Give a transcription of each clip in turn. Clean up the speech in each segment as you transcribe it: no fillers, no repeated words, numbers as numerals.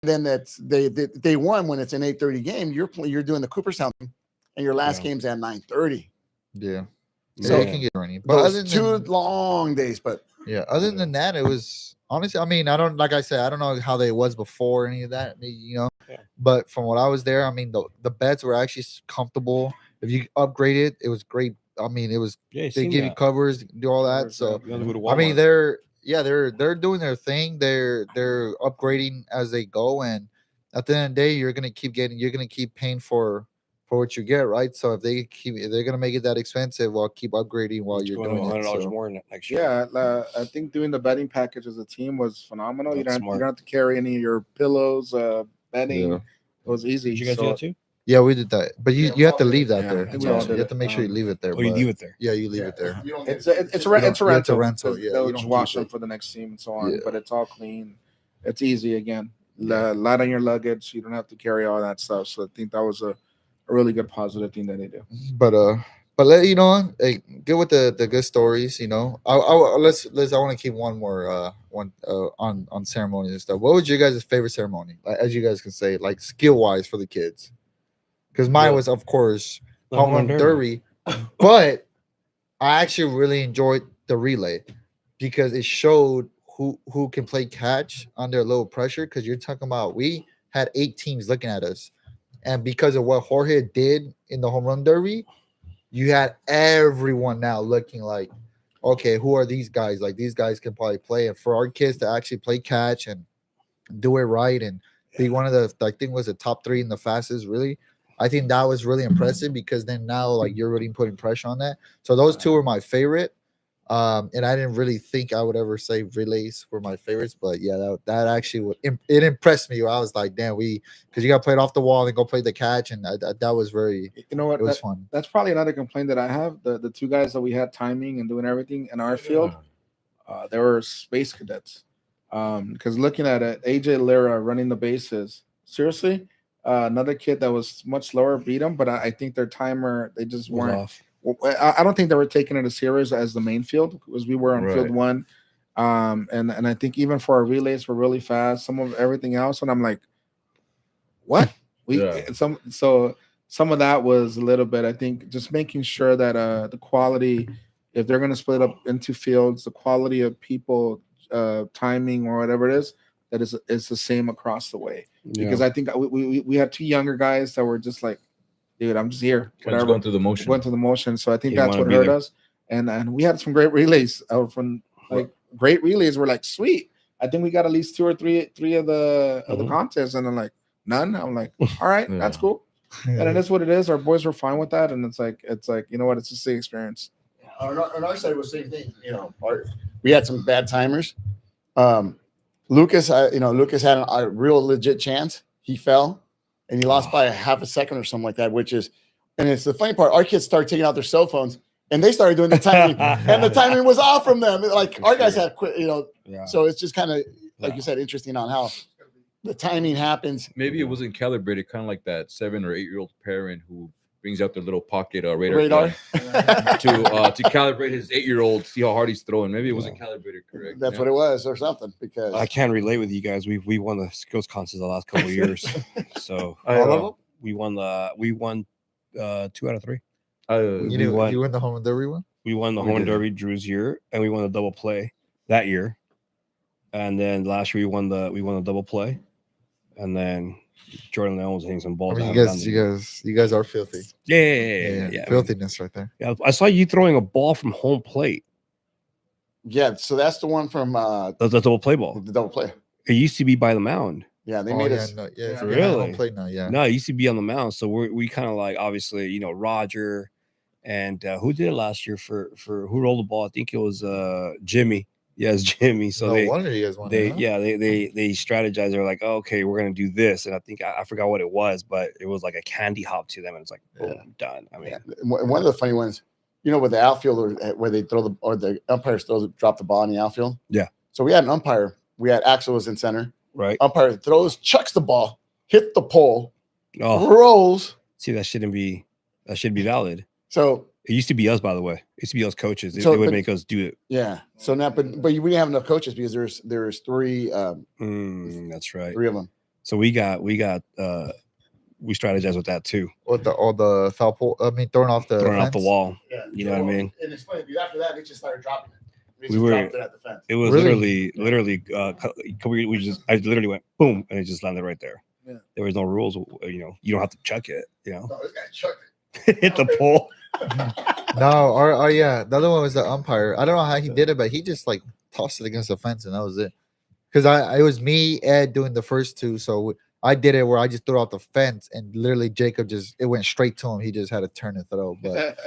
then that's they won when it's an 8:30 game. You're doing the Cooperstown thing, and your last game's at 9:30. Yeah. So you can get running. But those two long days, but yeah, other than that, it was honestly, I mean, I don't, like I said, I don't know how they was before any of that, but from what I was there, I mean, the beds were actually comfortable. If you upgrade it, it was great. I mean, it was, they give you covers, do all that. So, I mean, they're doing their thing. They're upgrading as they go. And at the end of the day, you're going to keep paying for what you get, right? So if they're gonna make it that expensive, well, keep upgrading while you're doing $100 it. more next year. Yeah, I think doing the betting package as a team was phenomenal. You don't have to carry any of your pillows, betting. It was easy. Did you guys do that too? Yeah, we did that, but you have to leave that there. You have to make sure you leave it there. Oh, you leave it there. Yeah, you leave it there. It's a rental. Yeah, they'll just wash them for the next team and so on. But it's all clean. It's easy again. Light on your luggage. You don't have to carry all that stuff. So I think that was a really good positive thing that they do. But let hey, get with the good stories. I want to keep one more on ceremonies and stuff. What was your guys' favorite ceremony? As you guys can say, like skill wise for the kids, because mine was of course home run derby, but I actually really enjoyed the relay because it showed who can play catch under a little pressure. Because you're talking about we had 8 teams looking at us. And because of what Jorge did in the home run derby, you had everyone now looking like, okay, who are these guys? Like, these guys can probably play. And for our kids to actually play catch and do it right and be one of the, I think was the top 3 in the fastest, really. I think that was really impressive because then now, like, you're really putting pressure on that. So those 2 were my favorite. And I didn't really think I would ever say relays were my favorites, but yeah, that actually it impressed me. I was like, damn, because you got to play it off the wall and go play the catch, and that was very, it was fun. That's probably another complaint that I have. The 2 guys that we had timing and doing everything in our field, they were space cadets. Because looking at it, AJ Lira running the bases, seriously, another kid that was much slower beat him, but I think their timer, they just weren't off. I don't think they were taking it as serious as the main field because we were on field 1. And I think even for our relays, we're really fast. Some of everything else, and I'm like, what? Some of that was a little bit. I think just making sure that the quality, if they're going to split up into fields, the quality of people, timing or whatever it is, that is the same across the way. Because I think we had 2 younger guys that were just like, dude, I'm just here. Whatever. Going through the motion. So I think that's what hurt us. And we had some great relays from great relays. We're like, sweet. I think we got at least 2 or 3 of the contests, and I'm like, none. I'm like, all right, that's cool. And it is what it is. Our boys were fine with that, and it's like you know what? It's just the experience. On our side was the same thing. We had some bad timers. Lucas had a real legit chance. He fell. And he lost by a half a second or something like that, and it's the funny part. Our kids started taking out their cell phones and they started doing the timing, and the timing was off from them. Like our guys had quit, So it's just kind of, like you said, interesting on how the timing happens. Maybe it wasn't calibrated, kind of like that 7 or 8-year-old parent who brings out their little pocket radar to calibrate his 8-year-old, see how hard he's throwing. Maybe it wasn't calibrated correct. That's what it was, or something. Because I can't relate with you guys. We won the skills contest the last couple of years, so all of them. We won 2 out of 3. You won the home run derby one. We won the home run derby Drew's year, and we won the double play that year. And then last year we won the double play, and then Jordan Leon was hitting some balls. I mean, you guys are filthy. Yeah. Filthiness right there. Yeah, I saw you throwing a ball from home plate. Yeah, so that's the one from the double play ball. The double play. It used to be by the mound. Yeah, they made us. Really? Home plate now, yeah. No, it used to be on the mound. So we kind of like, obviously, Roger, and who did it last year for who rolled the ball? I think it was Jimmy. Yes, Jimmy. So no wonder you guys won. They strategized. They're like, oh, okay, we're gonna do this, and I think I forgot what it was, but it was like a candy hop to them, and it's like, boom, done. I mean, one of the funny ones, with the outfielder where they the umpires drop the ball in the outfield. Yeah. So we had an umpire. We had Axel was in center. Right. Umpire throws, chucks the ball, hit the pole, rolls. See, that should be valid. So it used to be us, by the way. It used to be us coaches. They would make us do it. Yeah. So now, but we didn't have enough coaches because there's 3. That's right. 3 of them. So we strategized with that too, With all the foul pole. I mean, throwing off the throwing off the fence? wall. Yeah, You know what I mean? And it's funny because after that, they just started dropping it. They We just were- dropped it at the fence. It was Really? literally. I literally went boom, and it just landed right there. Yeah. There was no rules. You know, you don't have to chuck it. You know, No, this guy chucked it. hit the pole. No, or yeah, the other one was the umpire. I don't know how he did it, but he just like tossed it against the fence, and that was it. Because it was me, Ed, doing the first two, so I did it where I just threw out the fence, and literally Jacob it went straight to him. He just had to turn and throw. But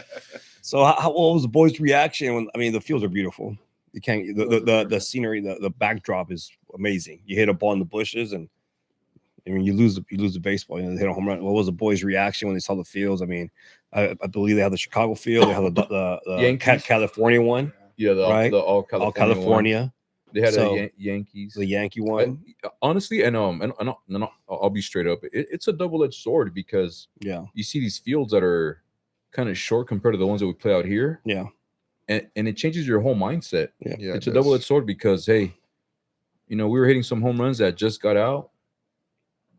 So what was the boys' reaction when? I mean, the fields are beautiful. You can't the scenery, the backdrop is amazing. You hit a ball in the bushes, and I mean you lose the baseball. You know, they hit a home run. What was the boys' reaction when they saw the fields? I mean, I believe they have the Chicago field, they have the Yankees. California one, Yeah, Right? the all California. all California, One. They had So, a Yankees. the Yankee one. Honestly, and I'll be straight up. It's a double-edged sword because Yeah, you see these fields that are kind of short compared to the ones that we play out here, yeah, and it changes your whole mindset. yeah. yeah, It's it a does. double-edged sword because hey, we were hitting some home runs that just got out.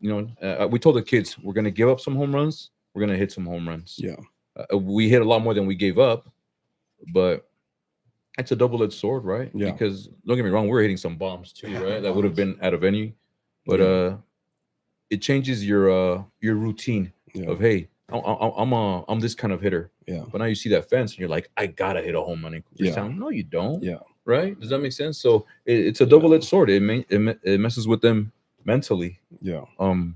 We told the kids we're gonna give up some home runs. We're gonna hit some home runs. Yeah. We hit a lot more than we gave up, but it's a double-edged sword, right? Yeah. Because don't get me wrong, we're hitting some bombs too, right? That would have been out of venue, but it changes your routine Yeah. of hey, I'm this kind of hitter. Yeah. But now you see that fence and you're like, I gotta hit a home run in Cooperstown. Yeah. No, you don't. Yeah. Right? Does that make sense? So it's a double-edged sword. It messes with them mentally. Yeah. And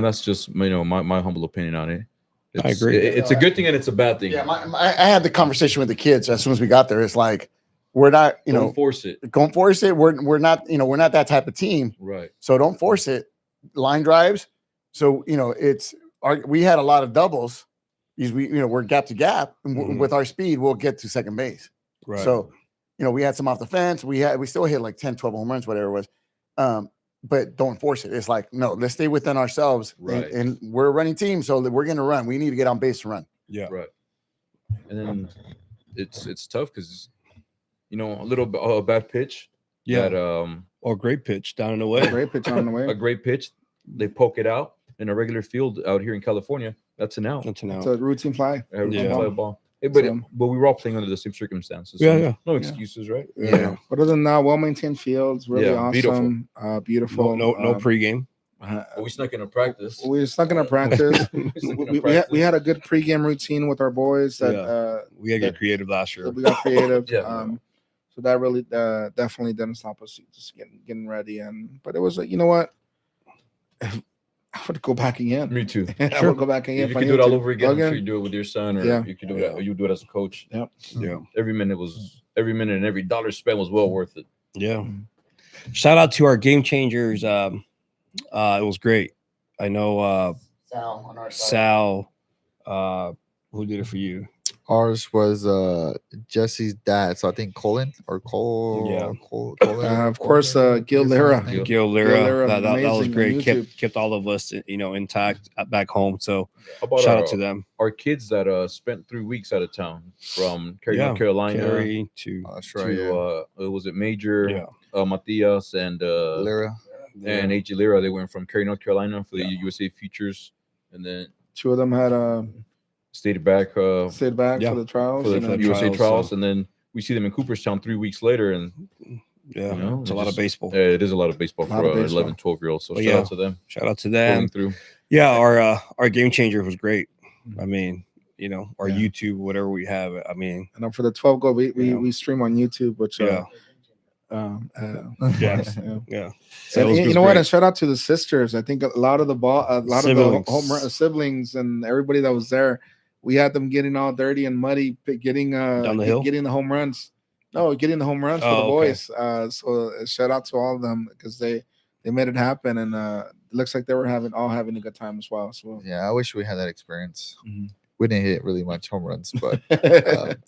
that's just my humble opinion on it. I agree. It's a good thing and it's a bad thing. Yeah, I had the conversation with the kids as soon as we got there. It's like we're not, Don't force it. don't force it. We're not, we're not that type of team. Right. So don't force it. Line drives. So we had a lot of doubles because we're gap to gap, and Mhm. with our speed, we'll get to second base. Right. So we had some off the fence. We still hit like 10, 12 home runs, whatever it was. But don't force it. It's like, no, let's stay within ourselves. Right. And we're a running team, so that we're gonna run. We need to get on base to run. yeah. Right. And then it's tough because a bad pitch. Yeah. That Or great pitch down and away. Great pitch on the way. a great pitch, they poke it out in a regular field out here in California. That's an out. That's an It's out. a routine fly. Everyone Yeah. play a ball. Hey, but So- we were all playing under the same circumstances. Yeah, so yeah. No excuses, right? Yeah. But other than that, well-maintained fields, really Yeah, beautiful. awesome. Beautiful. No pregame. But we snuck in a practice. We snuck in a practice. We snuck in a we had a good pregame routine with our boys that Yeah. We gotta get creative last year. that we got creative. Yeah. So that really definitely didn't stop us just getting ready. But it was like, you know what? I would go back again. Me too. I would go back again. If you I could do need it all to. over again, I'm Again. sure you do it with your son, or Yeah. you could do it. You do it as a coach. Yep. Yeah. Every minute and every dollar spent was well worth it. Yeah. Shout out to our game changers. It was great. I know Sal on our side. Sal, who did it for you? Ours was Jesse's dad, so I think Colin or Cole. Yeah. Colin, Of course, Gil Lira. Gil Lira. Lira, That was amazing on great. YouTube. Kept all of us, intact back home. So How about shout out to them. our kids that spent 3 weeks out of town from Cary, Yeah, North Carolina Carrie to That's to right. Yeah. was it Major Yeah. Matias and Lyra. and AJ Lira. They went from Cary, North Carolina for the USA Futures, and then Two of them had stayed back stayed back Yeah. for the trials. for the and then- USA trials, trials, so- and then we see them in Cooperstown 3 weeks later, and Yeah, You know, it's a it lot of just- baseball. it is a lot of baseball Lot for of baseball. 11, 12-year-olds. So But shout yeah. out to them. Shout out to Pulling them. through. Yeah, our game changer was great. I mean, our Yeah. YouTube, whatever we have. I mean, And then for the 12 goal, we Yeah. we stream on YouTube, which yeah, yeah. yes, yeah. yeah. So, it was- you it was know what? great. And shout out to the sisters. I think a lot of the Siblings. home siblings and everybody that was there. We had them getting all dirty and muddy, getting Down the hill? getting the home runs. No, getting the home runs for the Oh, okay. boys. So shout out to all of them because they made it happen, and it looks like they were all having a good time as well. So Yeah, I wish we had that experience. Mhm. We didn't hit really much home runs, but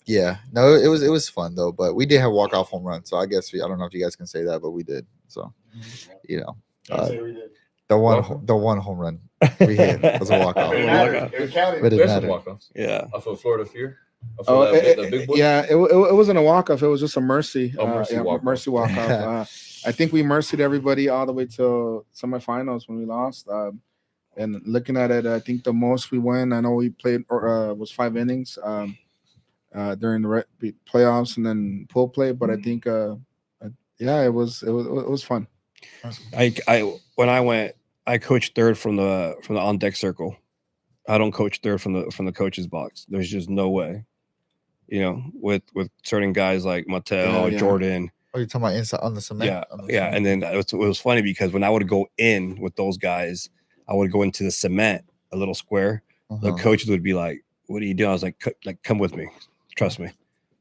yeah, no, it was fun though. But we did have walk off home runs, so I guess I don't know if you guys can say that, but we did. So I'd say we did. the one home run we hit was a walk off. It It was a mattered. walk-off. It counted. But it There's some mattered. walk-offs. Yeah, Off of Florida Fear. For the big boy? yeah, it wasn't a walk off. It was just a mercy. A mercy walk-off. Mercy walk off. I think we mercied everybody all the way to semifinals when we lost. And looking at it, I think the most we won, I know we played was 5 innings during the playoffs and then pool play. But I think, yeah, it was fun. When I went, I coached third from the on deck circle. I don't coach third from the coach's box. There's just no way. You know, with certain guys like Mattel, Jordan. Oh, you're talking about inside on the cement? Yeah, yeah. And then it was funny because when I would go in with those guys, I would go into the cement, a little square. The coaches would be like, "What are you doing?" I was like, come with me, trust me."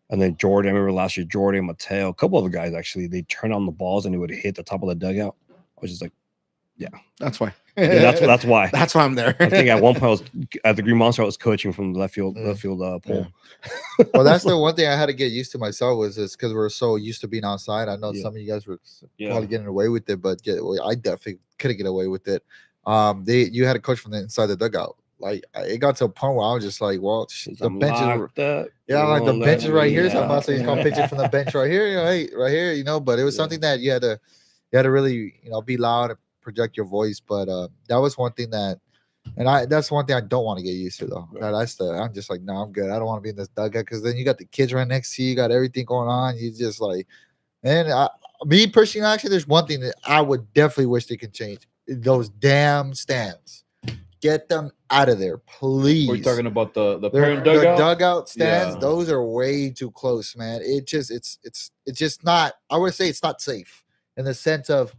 And then Jordan, I remember last year, Jordan, Mattel, a couple other guys actually, they turn on the balls and it would hit the top of the dugout. I was just like, yeah, that's why. Yeah, that's why. That's why I'm there. I think at one point I was at the Green Monster. I was coaching from the left field pole. Yeah. Well, that's the one thing I had to get used to myself was this because we're so used to being outside. I know some of you guys were probably getting away with it, but I definitely couldn't get away with it. You had a coach from the inside the dugout. Like it got to a point where I was just like, well, the bench is like the bench is right here. So I'm not saying he's gonna pitch it from the bench right here, right here, you know. But it was something that you had to really, be loud and project your voice. But that was one thing that's one thing I don't want to get used to though. I'm just like, no, I'm good. I don't want to be in this dugout because then you got the kids right next to you, got everything going on. You just like, and me personally, actually, there's one thing that I would definitely wish they could change. Those damn stands. Get them out of there, please. We're talking about the parent dugout? The dugout stands. Yeah. Those are way too close, man. It's just not. I would say it's not safe in the sense of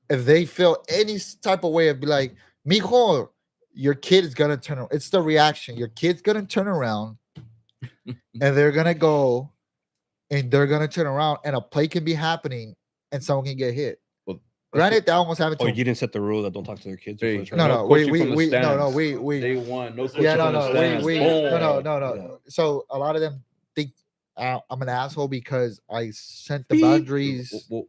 if they feel any type of way of be like, mijo, your kid is gonna turn around. It's the reaction. Your kid's gonna turn around, and they're gonna go, and they're gonna turn around, and a play can be happening, and someone can get hit. Granted, that almost happened to. Oh, you didn't set the rule that don't talk to their kids. We Day one, no coaching no. So a lot of them think I'm an asshole because I sent the boundaries a lot.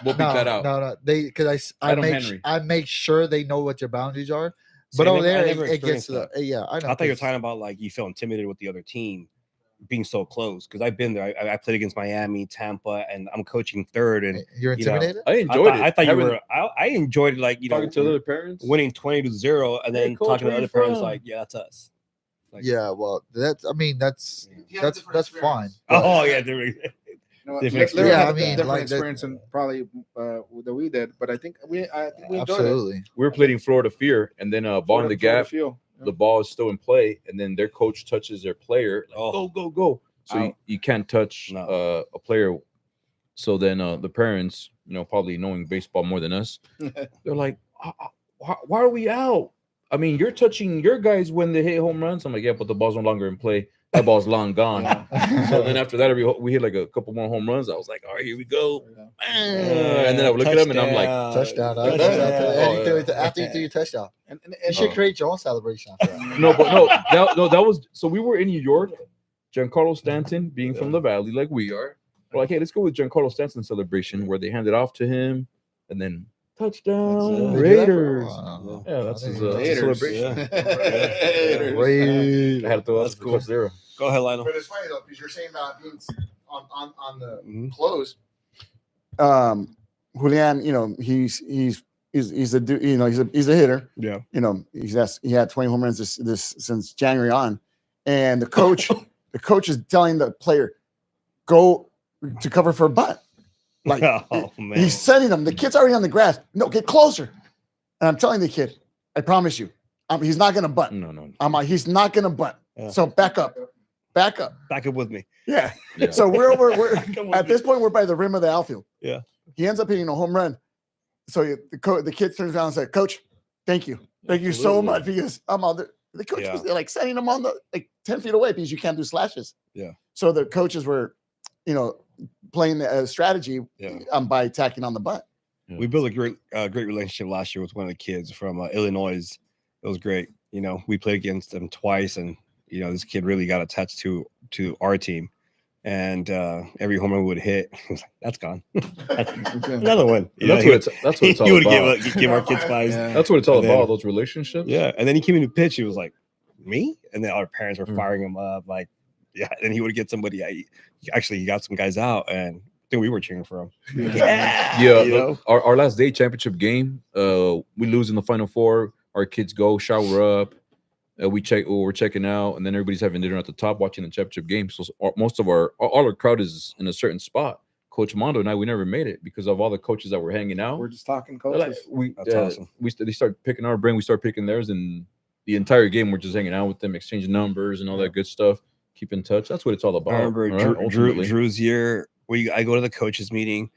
We'll beat that out. No, because I make sure they know what your boundaries are. But over there, it gets to the I know. I thought you were talking about like you felt intimidated with the other team being so close because I've been there. I played against Miami, Tampa, and I'm coaching third. And you're intimidated. I enjoyed it. I thought you were. I enjoyed like talking to other parents, winning 20-0, and then talking to other parents like, yeah, that's us. Like, yeah, well, that's fine. Oh yeah, different experience and probably that we did, but I think we enjoyed absolutely. We were playing Florida Fear, and then ball in the gap. The ball is still in play, and then their coach touches their player. Like, go! So you can't touch a player. So then the parents, probably knowing baseball more than us, they're like, "Why are we out? I mean, you're touching your guys when they hit home runs." I'm like, "Yeah, but the ball's no longer in play. That ball's long gone." So then after that, we hit like a couple more home runs. I was like, "All right, here we go." And then I would look at them, and I'm like, "Touchdown!" After you threw your touchdown, and you should create your own celebration after that. No, that was so. We were in New York. Giancarlo Stanton, being from the Valley, like we are, we're like, "Hey, let's go with Giancarlo Stanton celebration," where they hand it off to him, and then touchdown Raiders. Yeah, that's his celebration. Raiders. I had to throw out cool. 0. Go ahead, Lionel. But it's funny though because you're saying about being on the close. Julian, he's a dude. He's a hitter. Yeah. He had 20 home runs this since January on, and the coach is telling the player go to cover for a bunt. Like he's sending them. The kid's already on the grass. No, get closer. And I'm telling the kid, I promise you, he's not gonna bunt. No. I'm like, he's not gonna bunt. Yeah. So back up with me. Yeah. So we're at this point we're by the rim of the outfield. Yeah. He ends up hitting a home run. So the kid turns around and says, "Coach, thank you so much because I'm on the coach was like sending him on the 10 feet away because you can't do slashes." Yeah. So the coaches were, playing the strategy by attacking on the bunt. Yeah. We built a great relationship last year with one of the kids from Illinois. It was great. We played against them twice, and this kid really got attached to our team. And every home run would hit, that's gone. Another one. That's what it's all about. Give our kids fives. Yeah. That's what it's all about. Those relationships. Yeah. And then he came in to pitch. He was like, me? And then our parents were firing him up, like, yeah. And he would get somebody. He got some guys out, and I think we were cheering for him. Yeah. You know? Our last day championship game, we lose in the final four. Our kids go shower up. We're checking out, and then everybody's having dinner at the top watching the championship game. So most of all our crowd is in a certain spot. Coach Mondo and I, we never made it because of all the coaches that were hanging out. We're just talking Like, coaches. That's awesome. They start picking our brain, we start picking theirs, and the entire game we're just hanging out with them, exchanging numbers and all that good stuff. Keep in touch. That's what it's all about. I remember right? Drew's year. I go to the coaches meeting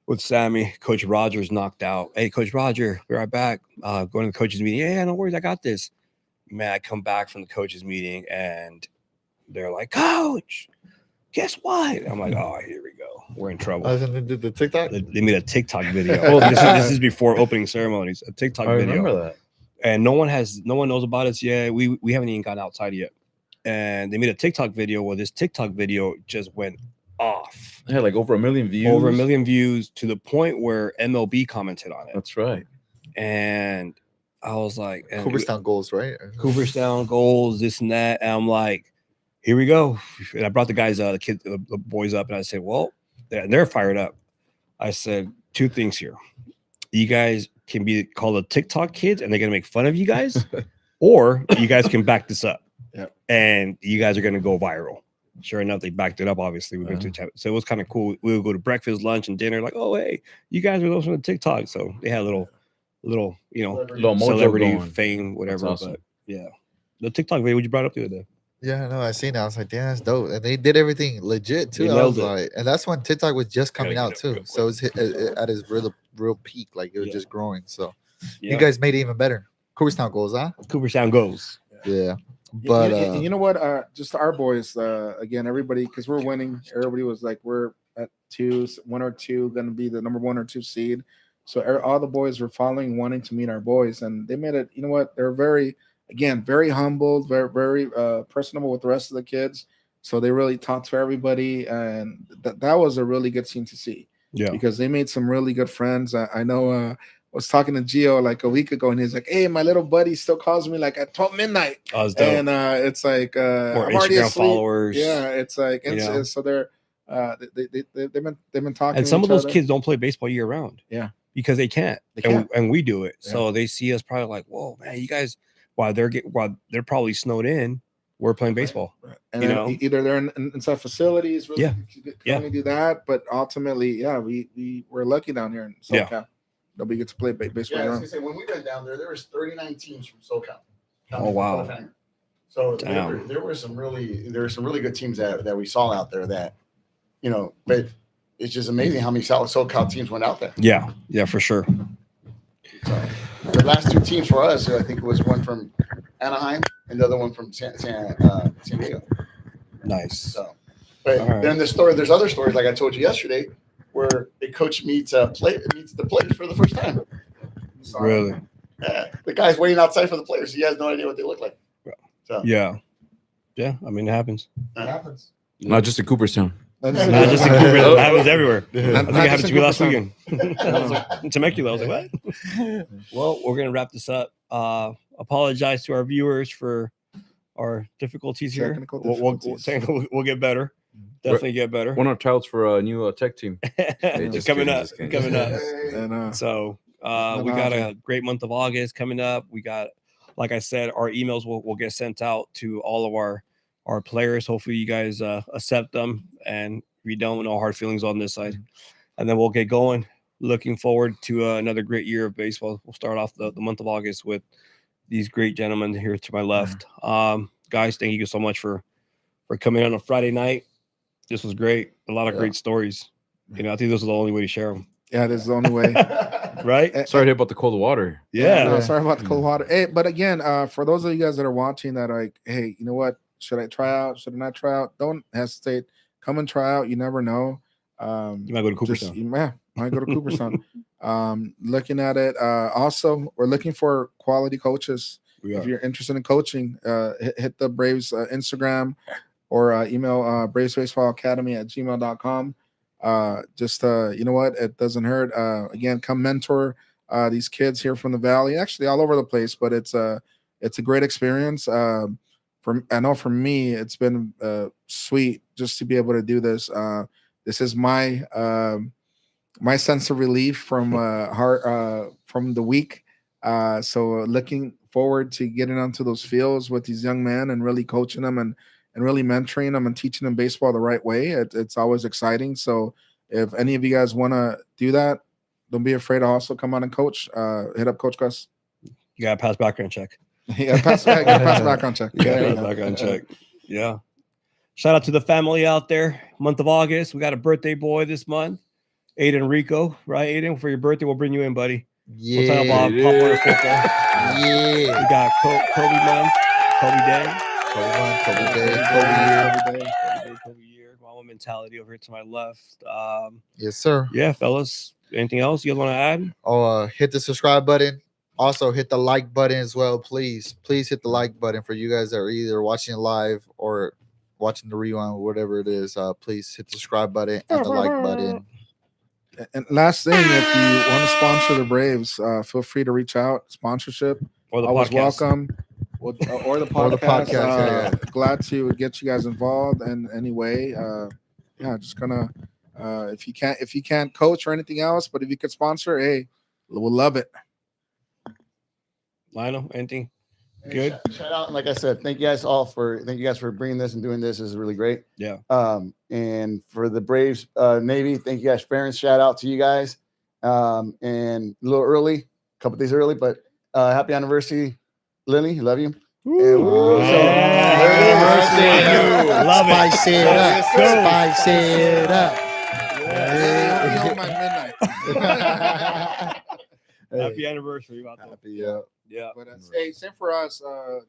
with Sammy. Coach Rogers knocked out. Hey, Coach Roger, we're right back. Going to the coaches meeting. Yeah, no worries, I got this. Man, I come back from the coaches meeting and they're like, Coach, guess what? I'm like, oh, here we go. We're in trouble. Did the TikTok? They made a TikTok video. Oh, this is before opening ceremonies. A TikTok I video. remember that. And no one knows about us yet. We haven't even gone outside yet. And they made a TikTok video where this TikTok video just went off. It had like over 1 million views. Over 1 million views to the point where MLB commented on it. That's right. And I was like, Cooperstown goals, right? Cooperstown goals, this and that. And I'm like, here we go. And I brought the guys, the boys up, and I said, well, they're fired up. I said, two things here. You guys can be called the TikTok kids, and they're gonna make fun of you guys, or you guys can back this up. Yeah. And you guys are gonna go viral. Sure enough, they backed it up. Obviously, we went to so it was kind of cool. We would go to breakfast, lunch, and dinner. Like, oh hey, you guys are listening to TikTok. So they had a little Little celebrity mojo going. fame, whatever. That's awesome. But yeah, the TikTok video you brought up the other day. Yeah, no, I seen it. I was like, damn, that's dope. And they did everything legit too. They I was nailed it. like, and that's when TikTok was just coming Gotta out get it real too. quick. So it was at its real peak. Like it was Yeah. just growing. So Yeah. you guys made it even better. Cooperstown goals, huh? Cooperstown goes. Yeah. But you know what? Just our boys, again, everybody, because we're winning. Everybody was like, we're at 1 or 2, going to be the number 1 or 2 seed. So all the boys were following, wanting to meet our boys, and they made it. You know what? They're very humble, very personable with the rest of the kids. So they really talked to everybody, and that was a really good scene to see. Yeah, because they made some really good friends. I know. I was talking to Gio like a week ago, and he's like, "Hey, my little buddy still calls me like at 12 midnight." And it's like or I'm already Instagram asleep. followers. Yeah, it's like so they're they've been talking. And some to of those each other. kids don't play baseball year round. Yeah, because they can't. They can't. And we do it. Yeah. So they see us probably like, whoa, man, you guys, while they're probably snowed in, we're playing baseball. Right. And you then know? either they're inside facilities, really Yeah. only do that. But ultimately, we're lucky down here in SoCal that we get to play baseball. Yeah, I was around. gonna say when we went down there was 39 teams from SoCal. Oh, wow. So Damn. there were some really good teams that we saw out there that, but it's just amazing how many SoCal teams went out there. Yeah, for sure. So the last 2 teams for us, I think it was one from Anaheim and the other one from San Diego. Nice. So, but All right. then there's other stories like I told you yesterday, where a coach meets the players for the first time. Really? The guy's waiting outside for the players. He has no idea what they look like. So Yeah. I mean, it happens. it happens. Not just in Cooperstown. Not just in Cooperstown. It happens everywhere. I think Not it happened just to me in last Cooperstown. weekend. I was like, in Temecula. I was like, what? Well, we're gonna wrap this up. Apologize to our viewers for our difficulties here. Technical We'll get better. Definitely get better. One of our titles for a new tech team. It's just coming kidding, up. just kidding. Coming up. And So we got a great month of August coming up. We got, like I said, our emails will get sent out to all of our players. Hopefully you guys accept them, and we don't, no hard feelings on this side. And then we'll get going. Looking forward to another great year of baseball. We'll start off the month of August with these great gentlemen here to my left. Guys, thank you so much for coming on a Friday night. This was great. A lot of great stories. I think this is the only way to share them. yeah, this is the only way. Right? Sorry about the cold water. Yeah. No, sorry about the cold water. Hey, but again, for those of you guys that are watching that are like, hey, you know what? Should I try out? Should I not try out? Don't hesitate. Come and try out. You never know. You might go to Cooperstown. Might go to Cooperstown. Looking at it. Also, we're looking for quality coaches. If you're interested in coaching, hit the Braves Instagram or email bravesbaseballacademy@gmail.com. You know what? It doesn't hurt. Again, come mentor these kids here from the Valley, actually all over the place, but it's it's a great experience. I know for me, it's been sweet just to be able to do this. This is my my sense of relief from from the week. So looking forward to getting onto those fields with these young men and really coaching them and really mentoring them and teaching them baseball the right way. It's always exciting. So if any of you guys want to do that, don't be afraid to also come on and coach. Hit up Coach Gus. You got to pass background check. Yeah, pass background check. You got to pass background check. Yeah. Shout out to the family out there. Month of August, we got a birthday boy this month. Aiden Rico, right, Aiden? For your birthday, we'll bring you in, buddy. Yeah. We'll talk about Pop Warner football. Yeah. We got Kobe month, Kobe Day. Kobe year. Mama mentality over here to my left. Yes, sir. Yeah, fellas. Anything else you want to add? Oh, hit the subscribe button. Also, hit the like button as well, please. Please hit the like button for you guys that are either watching it live or watching the rewind, whatever it is. Please hit the subscribe button and the like button. And last thing, if you want to sponsor the Braves, feel free to reach out. Sponsorship, Or the always podcast. welcome. Or the podcast. Or the podcast, yeah. Glad to get you guys involved in any way. Just gonna if you can't coach or anything else, but if you could sponsor, hey, we'll love it. Lionel, anything? Good. Shout out, and like I said, thank you guys for bringing this and doing this. This is really great. Yeah. And for the Braves Navy, thank you guys, parents. Shout out to you guys. And a little early, a couple days early, but happy anniversary, Lily. Love you. Love it. Spice it up. Spice it up. Yeah. Midnight. Happy anniversary, Vato. Yeah. Yeah. But hey, same for us,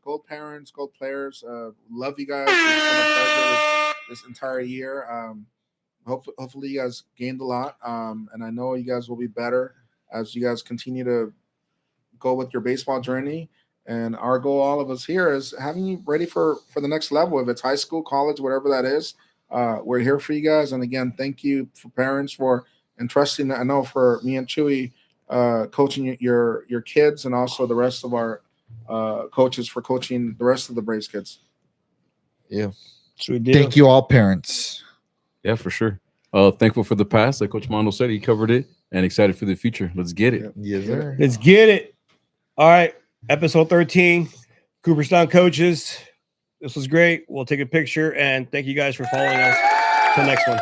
gold parents, gold players. Love you guys. It's been a pleasure this entire year. Hopefully you guys gained a lot. And I know you guys will be better as you guys continue to go with your baseball journey. And our goal, all of us here, is having you ready for the next level. If it's high school, college, whatever that is, we're here for you guys. And again, thank you for parents for entrusting. I know for me and Chewy, coaching your kids, and also the rest of our coaches for coaching the rest of the Braves kids. Yeah. Sweet deal. Thank you all, parents. Yeah, for sure. Thankful for the past, like Coach Mondo said, he covered it, and excited for the future. Let's get it. Yes, sir. Let's get it. All right. Episode 13, Cooperstown coaches. This was great. We'll take a picture, and thank you guys for following us. Till next one.